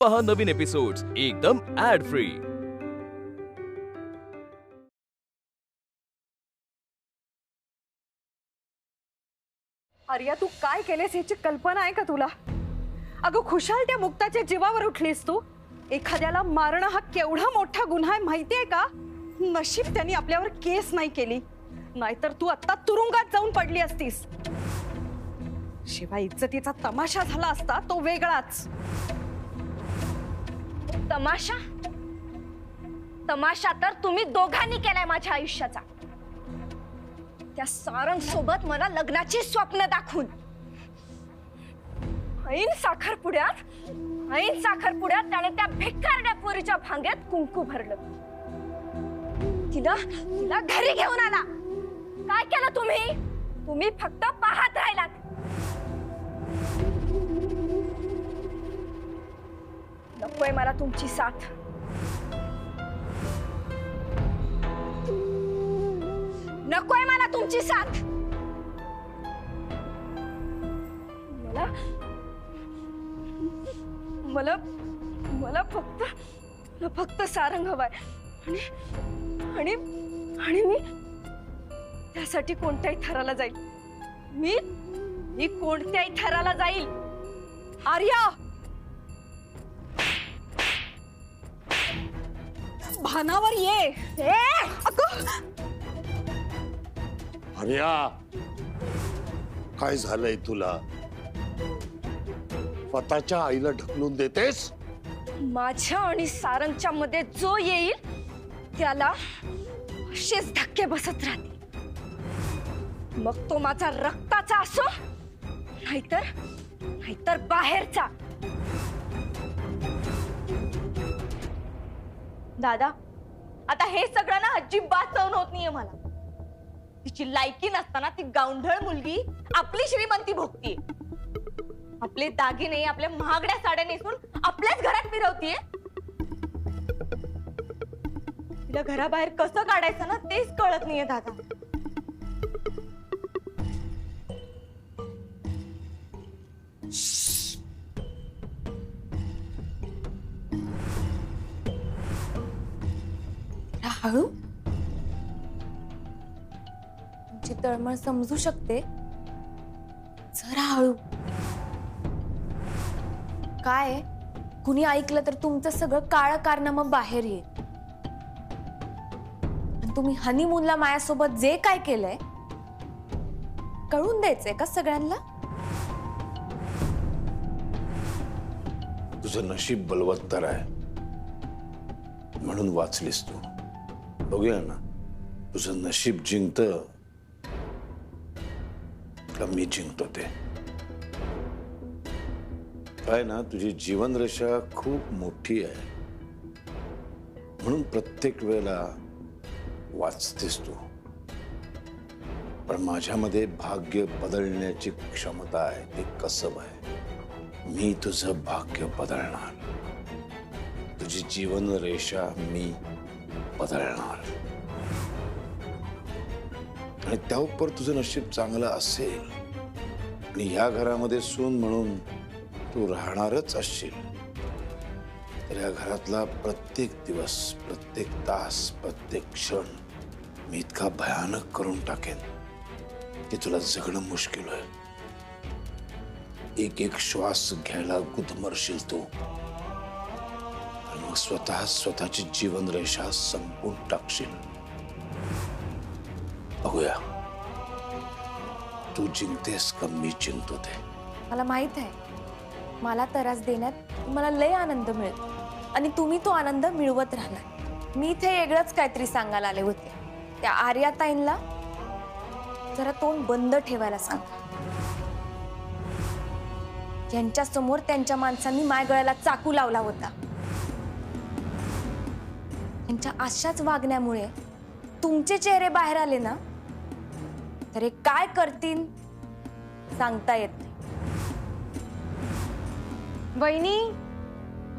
पहा नवीन एपिसोड्स एकदम add free. Arya, तू काय केलेस याची कल्पना आहे का तुला? अगं खुशाल त्या मुक्ताच्या जीवावर उठलीस तू। एखाद्याला मारणं हा केवढा मोठा गुन्हा आहे माहितीये का? नशीब त्यांनी आपल्यावर केस नाही केली, नाहीतर तू आता तुरुंगात जाऊन पडली असतीस। शिवाय इज्जतीचा तमाशा झाला असता तो वेगळाच। तमाशा तमाशा तर तुम्ही दोघांनी केलाय माझ्या आयुष्याचा। त्या सारंग सोबत मला लग्नाची स्वप्न दाखवून ऐन साखरपुड्यात त्याने त्या भिकारड्या पोरीच्या भांग्यात कुंकू भरलं। तिला घरी घेऊन आला। काय केलं तुम्ही फक्त पाहत राहिलात। नकोय मला तुमची साथ। नकोय मला तुमची साथ। मला फक्त सारंग हवाय आणि मी त्यासाठी कोणत्याही थराला जाईल। मी कोणत्याही थराला जाईल। आर्या, भानावर ये। आर्या, काय झालंय तुला? स्वतःच्या आईला ढकलून देतेस? माझ्या आणि सारंगच्या मध्ये जो येईल त्याला असेच धक्के बसत राहतील। मग तो माझा रक्ताचा असो नाहीतर बाहेरचा। दादा, आता हे सगळं ना अजिबात सहन होत नाहीये मला। तिची लायकी नसताना ती गावंढळ मुलगी आपली श्रीमंती भोगतीये। आपले दागिने आपल्या महागड्या साड्या नेसून आपल्याच घरात फिरवतीये। तिला घराबाहेर कसं काढायचं ना तेच कळत नाहीये दादा। हळू, तुमची तळमळ समजू शकते, जरा हळू। काय कुणी ऐकलं तर तुमचं सगळं काळं कारनामं बाहेर येईल। तुम्ही हनीमूनला माझ्यासोबत जे काय केलंय कळून द्यायचंय का सगळ्यांना? तुझं नशीब बलवत्तर आहे म्हणून वाचलीस तू। बघूया ना तुझं नशीब जिंकतं का मी जिंकतो ते। काय ना, तुझी जीवनरेषा खूप मोठी आहे म्हणून प्रत्येक वेळेला वाचतेस तू। पण माझ्यामध्ये भाग्य बदलण्याची क्षमता आहे, ते कसब आहे। मी तुझं भाग्य बदलणार, तुझी जीवनरेषा मी बदलणार। आणि त्यावर तुझं नशीब चांगलं असेल आणि ह्या घरामध्ये सून म्हणून तू राहणारच असशील तर या घरातला प्रत्येक दिवस, प्रत्येक तास, प्रत्येक क्षण मी इतका भयानक करून टाकेन की तुला जगणं मुश्किल होईल। एक एक श्वास घ्यायला गुदमरशील तू आणि मग स्वतःची जीवनरेषा संपून टाकशील। बघूया तू जिंकतेस का मी जिंकतो ते। मला माहित आहे, मला त्रास देण्यात मला लय आनंद मिळतो आणि तुम्ही तो आनंद मिळवत राहणार। मी इथे वेगळंच काहीतरी सांगायला आले होते। त्या आर्याताईंना जरा तोंड बंद ठेवायला सांगा। यांच्या समोर त्यांच्या माणसांनी माय गळ्याला चाकू लावला होता। यांच्या अशाच वागण्यामुळे तुमचे चेहरे बाहेर आले ना तर हे काय करतील सांगता येत नाही।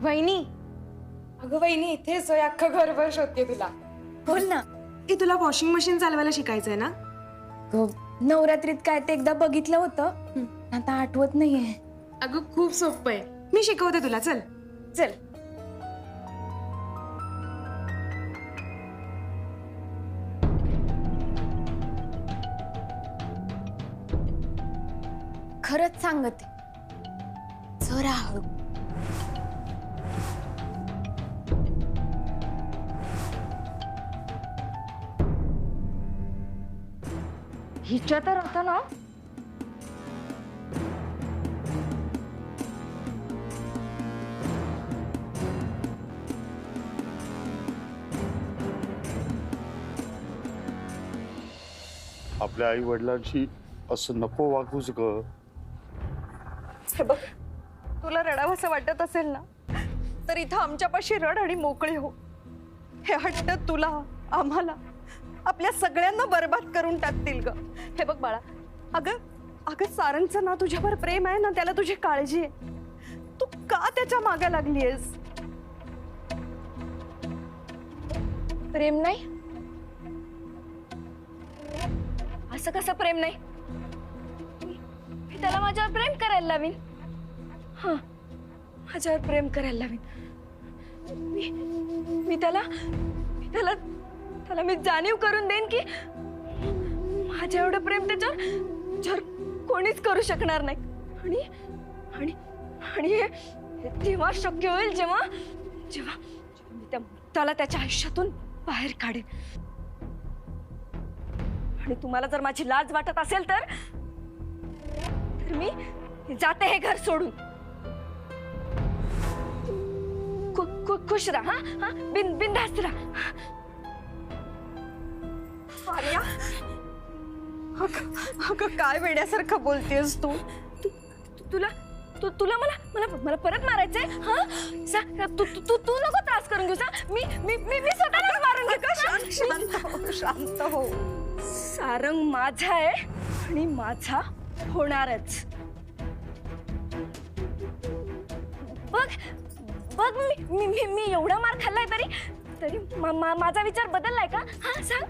वहिनी, अगं वहिनी, इथेच अख्खं घरभर शोधते तुला। बोल ना। तुला वॉशिंग मशीन चालवायला शिकायचंय ना? नवरात्रीत काय ते एकदा बघितलं होतं, आता आठवत नाहीये। अगं खूप सोपं आहे, मी शिकवते तुला, चल। चल. खरंच सांगते, जरा हळू. हिच्या तर आता ना आपल्या आई वडिलांशी असं नको वागूच ग. हे बघ, तुला रडावंसं वाटत असेल ना, तर इथं आमच्यापाशी रड आणि मोकळे हो. हे हट्ट तुला, आम्हाला, आपल्या सगळ्यांना बर्बाद करून टाकतील ग. हे बघ बाळा, अगं अगं सारंगचं ना तुझ्यावर प्रेम आहे ना, त्याला तुझी काळजी आहे. तू का त्याच्या मागे लागलीयस? प्रेम नाही? असं कसं प्रेम नाही? मी त्याला माझ्यावर प्रेम करायला लावीन. हा, माझ्यावर प्रेम करायला लावीन. मी त्याला मी जाणीव करून देईन की माझ्या एवढं प्रेम त्याच्यावर कोणीच करू शकणार नाही. आणि आणि आणि हे तेव्हा शक्य होईल जेव्हा जेव्हा मी त्या मुक्ताला त्याच्या आयुष्यातून बाहेर काढेन. आणि तुम्हाला जर माझी लाज वाटत असेल तर मी जाते हे घर सोडून. खुश राहा. हा, बिनधास्त राहा. आर्या, अगं काय वेड्यासारखं बोलतेस तू? तुला मला परत मारायचंय? हा, तू नको त्रास करून घेऊस. मी स्वतःलाच मारून घेतो. शांत हो. सारंग माझा आहे आणि माझा होणारच. बघ मी एवढा मार खाल्लाय तरी माझा विचार बदललाय का? हा सांग.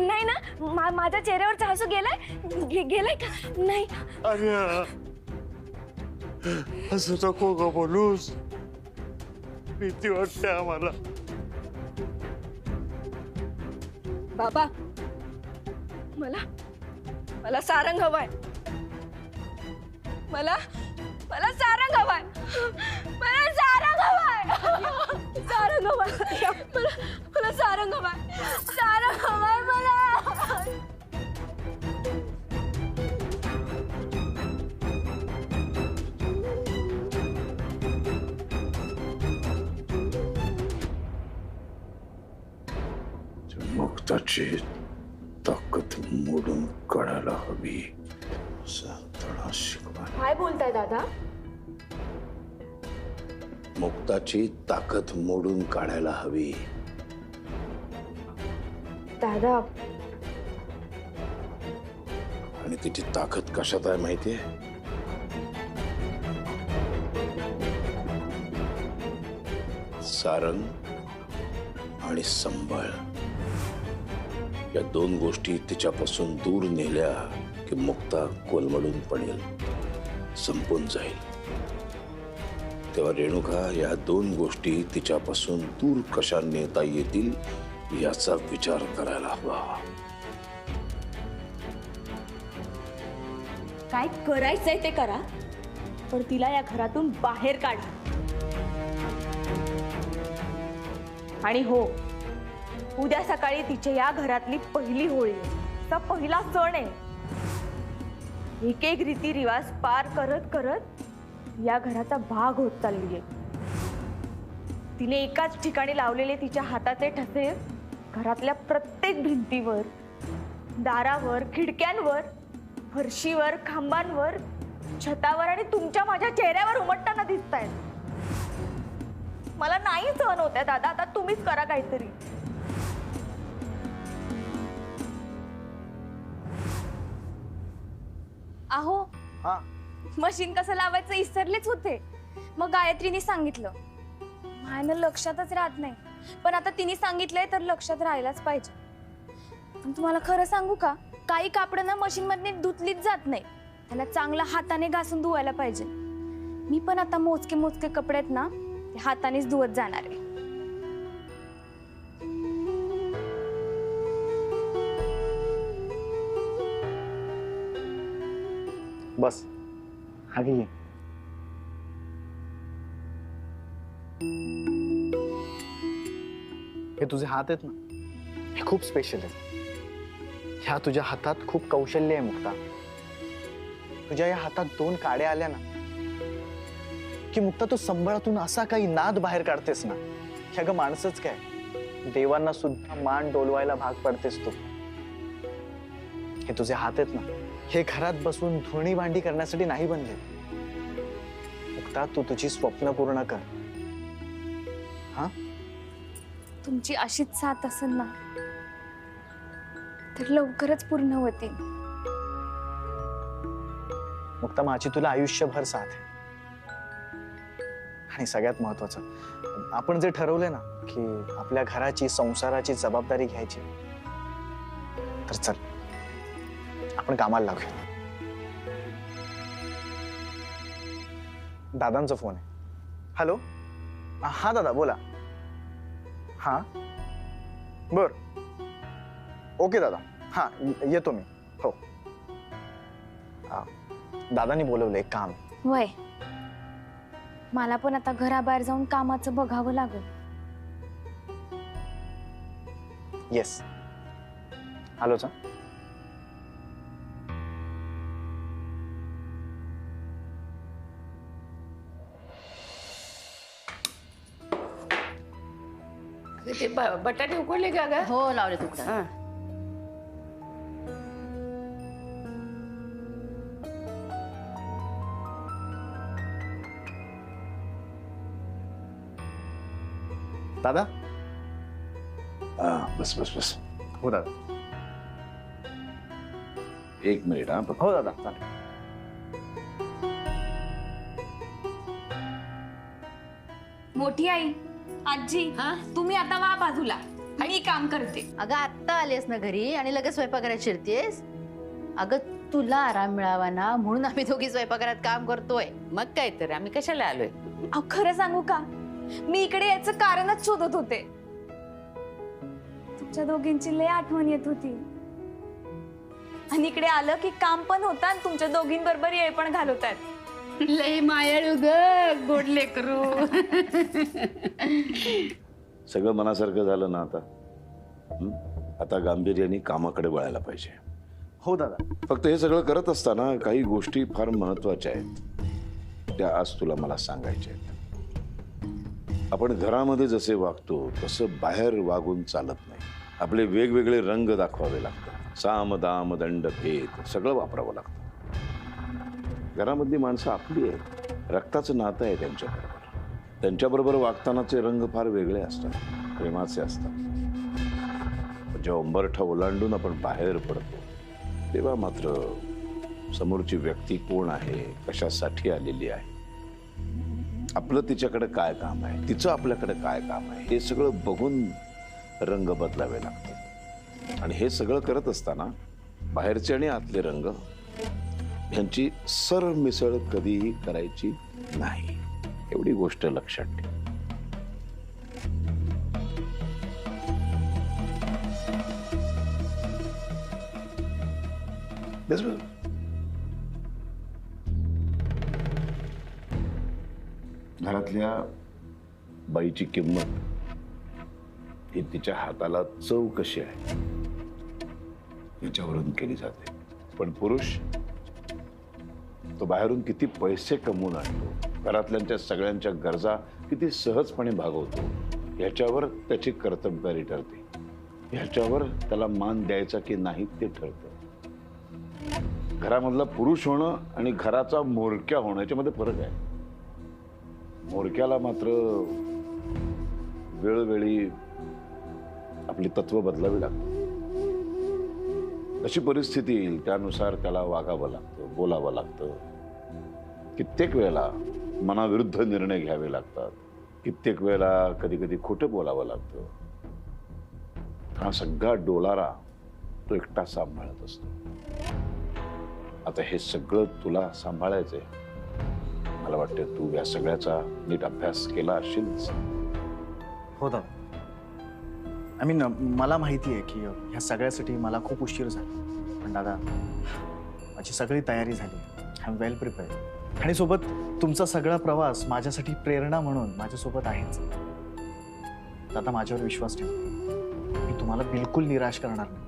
नाही ना, माझ्या चेहऱ्यावरचा हसू गेलाय का? नाही. अरे असं नको ग बोलूस, भीती वाटते आम्हाला. बाबा, मला सारंग हवाय. मला सारंग हवाय. मला सारंग हवाय. सारंग हवाय. मला सारंग हवाय. सारंग हवाय मला. मुक्ताची ताकद मोडून काढायला हवी असा धडा शिकवा. काय बोलताय दादा? मुक्ताची ताकद मोडून काढायला हवी. दादा, आणि तिची ताकद कशात आहे माहितीये? सारंग आणि संबळ या दोन गोष्टी तिच्यापासून दूर नेल्या की मुक्ता कोलमडून पडेल, संपून जाईल. तेव्हा रेणुका या दोन गोष्टी तिच्यापासून दूर कशा नेता येतील याचा विचार करायला हवा. काय करायचंय ते करा, पण तिला या घरातून बाहेर काढा. आणि हो, उद्या सकाळी तिच्या या घरातली पहिली होळी आहे. तिचा पहिला सण आहे. एक एक रीतिरिवाज पार करत करत या घराचा भाग होत चालली आहे. तिने एकाच ठिकाणी लावलेले तिच्या हाताचे ठसे घरातल्या प्रत्येक भिंतीवर, दारावर, खिडक्यांवर, फरशीवर, खांबांवर, छतावर आणि तुमच्या माझ्या चेहऱ्यावर उमटताना दिसतायत. मला नाही सहन होत आहे दादा. आता तुम्हीच करा काहीतरी. अहो, मशीन कसं लावायचं विसरलेच होते. मग गायत्रीने सांगितलं, माझ्या लक्षातच राहत नाही. पण आता तिने सांगितलंय तर लक्षात राहायलाच पाहिजे. पण तुम्हाला खरं सांगू का, काही कापडं ना मशीन मध्ये धुतलीच जात नाही. त्याला चांगला हाताने घासून धुवायला पाहिजे. मी पण आता मोजके कपडे आहेत ना, हातानेच धुवत जाणार आहे. बस हा घे. हे तुझे हात आहेत ना, हे खूप स्पेशल आहेत. ह्या तुझ्या हातात खूप कौशल्य आहे मुक्ता. तुझ्या या हातात 2 काड्या आल्या ना की मुक्ता तू संबळातून असा काही नाद बाहेर काढतेस ना की अगं माणसंच काय, देवांना सुद्धा मान डोलवायला भाग पडतेस तू. हे तुझे हात आहेत ना, हे घरात बसून धुणी भांडी करण्यासाठी नाही बनले. मुक्ता तू तुझी स्वप्न पूर्ण कर. हा, तुमची अशीच साथ असेल ना तर लवकरच पूर्ण होतील. मुक्ता माझी तुला आयुष्यभर साथ आहे. आणि सगळ्यात महत्वाचं, आपण जे ठरवलंय ना की आपल्या घराची संसाराची जबाबदारी घ्यायची, तर चल आपण कामाला लागूया. दादांचा फोन आहे. हॅलो, हा दादा बोला. हा बर, ओके दादा, हा येतो मी. हो, दादांनी बोलवलंय काम. वय मला पण आता घराबाहेर जाऊन कामाचं बघावं लागेल. येस, आलोच. ते बटाटे उकडले का ग? हो लावले तुकडा. हा. दादा. बस बस बस. हो दादा. 1 मिनिट. हा, हो दादा चालेल. मोठी आई, आजी, हा? तुम्ही आता वा बाजूला, मी काम करते. अगं आत्ता आलीस ना घरी आणि लगेच स्वयंपाकघरात शिरतेस. अगं तुला आराम मिळावा ना म्हणून आम्ही दोघी स्वयंपाकघरात काम करतोय. मग काय तर आम्ही कशाला आलोय? अहो खरं सांगू का, मी इकडे यायचं कारणच शोधत होते. तुमच्या दोघींची लय आठवण येत होती आणि इकडे आलं की काम पण होतं आणि तुमच्या दोघींबरोबर येळ पण घालवतात. लय मायाळू ग, गोड लेकरू. सगळं मनासारखं झालं ना आता. आता गांभीर्याने कामाकडे वळायला पाहिजे. हो दादा. फक्त हे सगळं करत असताना काही गोष्टी फार महत्वाच्या आहेत, त्या आज तुला मला सांगायच्या आहेत. आपण घरामध्ये जसे वागतो तसं बाहेर वागून चालत नाही. आपले वेगवेगळे रंग दाखवावे लागतात. साम दाम दंड भेद सगळं वापरावं लागतं. घरामधली माणसं आपली आहेत, रक्ताचं नातं आहे त्यांच्याबरोबर. त्यांच्याबरोबर वागतानाचे रंग फार वेगळे असतात, प्रेमाचे असतात. जेव्हा उंबरठा ओलांडून आपण बाहेर पडतो तेव्हा मात्र समोरची व्यक्ती कोण आहे, कशासाठी आलेली आहे, आपलं तिच्याकडे काय काम आहे, तिचं आपल्याकडे काय काम आहे, हे सगळं बघून रंग बदलावे लागतात. आणि हे सगळं करत असताना बाहेरचे आणि आतले रंग यांची सरमिसळ कधीही करायची नाही, एवढी गोष्ट लक्षात ठेव. घरातल्या बाईची किंमत ही तिच्या हाताला चव कशी आहे याच्यावरून केली जाते. पण पुरुष तो बाहेरून किती पैसे कमवून आणतो, घरातल्यांच्या सगळ्यांच्या गरजा किती सहजपणे भागवतो, ह्याच्यावर त्याची कर्तबगारी ठरते. ह्याच्यावर त्याला मान द्यायचा की नाही ते ठरतं. घरामधला पुरुष होणं आणि घराचा म्होरक्या होणं याच्यामध्ये फरक आहे. म्होरक्याला मात्र वेळोवेळी आपली तत्व बदलावी लागतात. अशी परिस्थिती येईल त्यानुसार त्याला वागावं लागतं, बोलावं लागतं. कित्येक वेळेला मनाविरुद्ध निर्णय घ्यावे लागतात. कित्येक वेळेला कधी कधी खोटं बोलावं लागतं. हा सगळा डोलारा तो एकटा सांभाळत असतो. आता हे सगळं तुला सांभाळायचंय, मला वाटतं तू या सगळ्याचा नीट अभ्यास केला असशील. हो दादा. आय मीन मला माहिती आहे की ह्या सगळ्यासाठी मला खूप उशीर झाला, पण दादा माझी सगळी तयारी झाली. I am well prepared. आणि सोबत तुमचा सगळा प्रवास माझ्यासाठी प्रेरणा म्हणून माझ्यासोबत आहेच. दादा माझ्यावर विश्वास ठेवा, मी तुम्हाला बिलकुल निराश करणार नाही.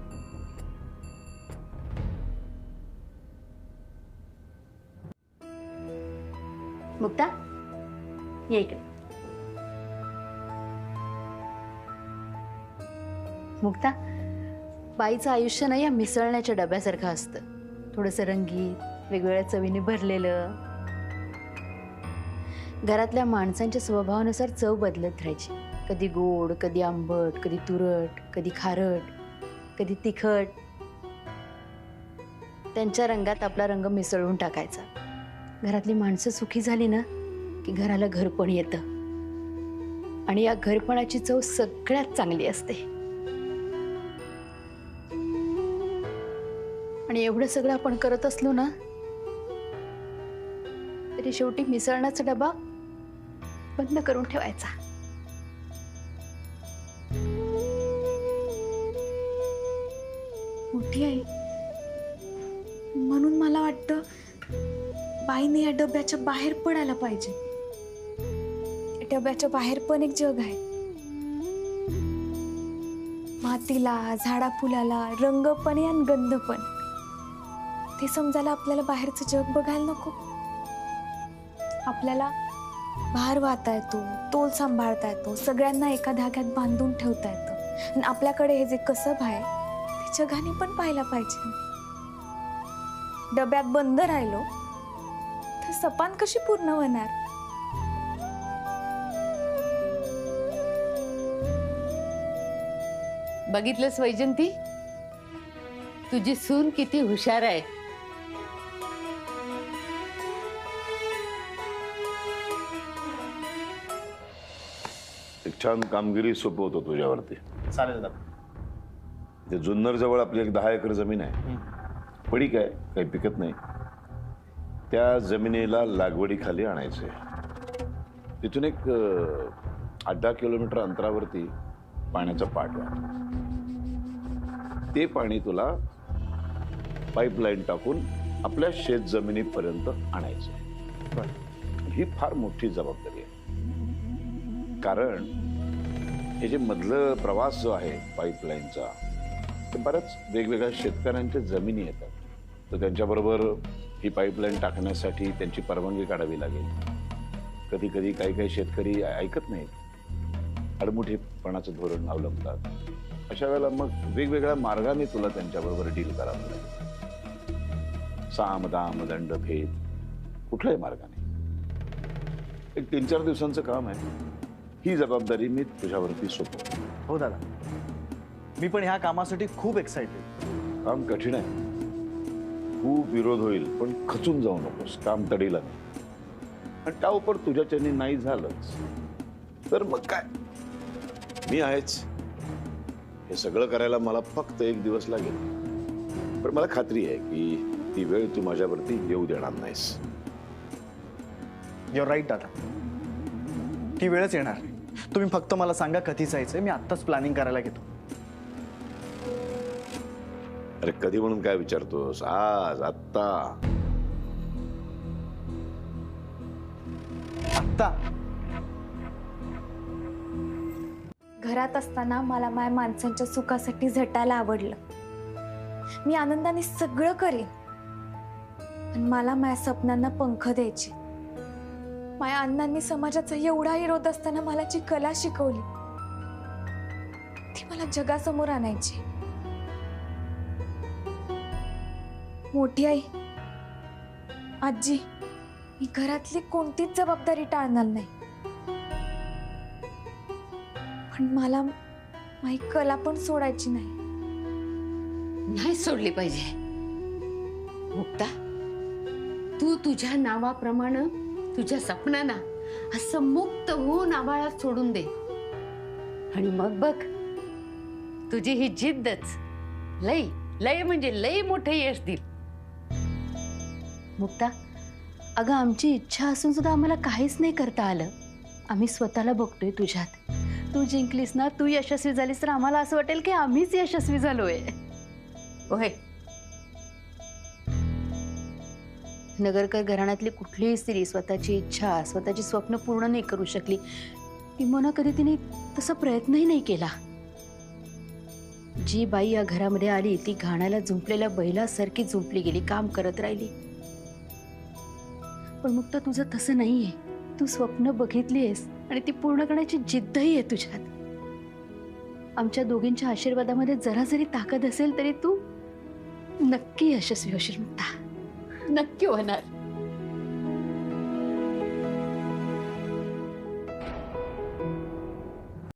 मुक्ता ये इकडे. मुक्ता, बाईचं आयुष्य ना या मिसळण्याच्या डब्यासारखं असतं. थोडंसं रंगीत, वेगवेगळ्या चवीने भरलेलं. घरातल्या माणसांच्या स्वभावानुसार चव बदलत राहायची. कधी गोड, कधी आंबट, कधी तुरट, कधी खारट, कधी तिखट. त्यांच्या रंगात आपला रंग मिसळून टाकायचा. घरातली माणसं सुखी झाली ना की घराला घरपण येतं. आणि या घरपणाची चव सगळ्यात चांगली असते. आणि एवढं सगळं आपण करत असलो ना तरी शेवटी मिसळण्याचा डबा बंद करून ठेवायचा. मोठी आई, म्हणून मला वाटतं बाईने या डब्याच्या बाहेर पडायला पाहिजे. या डब्याच्या बाहेर पण एक जग आहे. मातीला, झाडा फुलाला रंग पण आहे आणि गंध पण. ते समजायला आपल्याला बाहेरचं जग बघायला नको. आपल्याला भार वाहता येतो, तोल सांभाळता येतो, सगळ्यांना एका धाग्यात बांधून ठेवता येतं. आणि आपल्याकडे हे जे कसब आहे ते जगाने पण पाहायला पाहिजे. डब्यात बंद राहिलो तर सपान कशी पूर्ण होणार? बघितलंस वैजंती, तुझी सून किती हुशार आहे. एक छान कामगिरी सोपवतो तुझ्यावरती. चालेल दादा. ते जुन्नर जवळ आपली एक 10 एकर जमीन आहे. पडीक आहे, काही पिकत नाही. त्या जमिनीला लागवडीखाली आणायचे. तिथून एक 8-10 किलोमीटर अंतरावरती पाण्याचा पाट आहे. ते पाणी तुला पाईपलाईन टाकून आपल्या शेत जमिनीपर्यंत आणायचं. ही फार मोठी जबाबदारी आहे. कारण हे जे मधलं प्रवास जो आहे पाईपलाईनचा, ते बऱ्याच वेगवेगळ्या शेतकऱ्यांच्या जमिनी येतात. तर त्यांच्याबरोबर ही पाईपलाईन टाकण्यासाठी त्यांची परवानगी काढावी लागेल. कधी कधी काही शेतकरी ऐकत नाहीत, आडमुठेपणाचं धोरण अवलंबतात. अशा वेळेला मग वेगवेगळ्या मार्गाने तुला त्यांच्याबरोबर डील करावं लागेल. साम दाम दंड भेद कुठल्याही मार्गाने. एक 3-4 दिवसांचं काम आहे. ही जबाबदारी मी तुझ्यावरती सोपवतो. हो दादा, मी पण ह्या कामासाठी खूप एक्साइटेड. काम कठीण आहे, खूप विरोध होईल, पण खचून जाऊ नकोस. काम तडीला नाही. आणि त्या उपर तुझ्याच्याने नाही झालंच तर मग काय, मी आहेच. हे सगळं करायला मला फक्त 1 दिवस लागेल. पण मला खात्री आहे की ती वेळ तू माझ्यावरती येऊ देणार नाहीस. युअर राईट दादा, ती वेळच येणार. तुम्ही फक्त मला सांगा कधी जायचंय, मी आत्ताच प्लॅनिंग करायला घेतो. अरे कधी म्हणून काय विचारतोस? आज, आत्ता. आत्ता. घरात असताना मला माझ्या माणसांच्या सुखासाठी झटायला आवडलं. मी आनंदाने सगळं करेन, पण मला माझ्या स्वप्नांना पंख द्यायची. माझ्या अण्णांनी समाजाचा एवढा विरोध असताना मला जी कला शिकवली ती मला जगासमोर आणायची. मोठी आई, आजी, मी घरातली कोणतीच जबाबदारी टाळणार नाही. पण मला माझी कला पण सोडायची नाही. नाही सोडली पाहिजे. मुक्ता, तू तुझ्या नावाप्रमाणे तुझ्या सपनांना असं मुक्त होऊन आभाळात सोडून दे. आणि मग बघ, तुझी ही जिद्दच लय लय म्हणजे लय मोठे यश देईल. मुक्ता, अगं आमची इच्छा असून सुद्धा आम्हाला काहीच नाही करता आलं. आम्ही स्वतःला बघतोय तुझ्यात. तू जिंकलीस ना, तू यशस्वी झालीस तर आम्हाला असं वाटेल की आम्हीच यशस्वी झालोय. होय. नगरकर घराण्यातली कुठलीही स्त्री स्वतःची इच्छा, स्वतःची स्वप्न पूर्ण नाही करू शकली. किंवा कधी तिने तसा प्रयत्नही नाही केला. जी बाई या घरामध्ये आली ती घाण्याला झुंपलेल्या बैलासारखी झुंपली गेली, काम करत राहिली. पण मुक्त तुझं तसं नाहीये. तू स्वप्न बघितलीयस आणि ती पूर्ण करण्याची जिद्दही आहे तुझ्यात. आमच्या दोघींच्या आशीर्वादामध्ये जरा जरी ताकद असेल तरी तू नक्की यशस्वी होशील मुक्ता. नक्की होणार.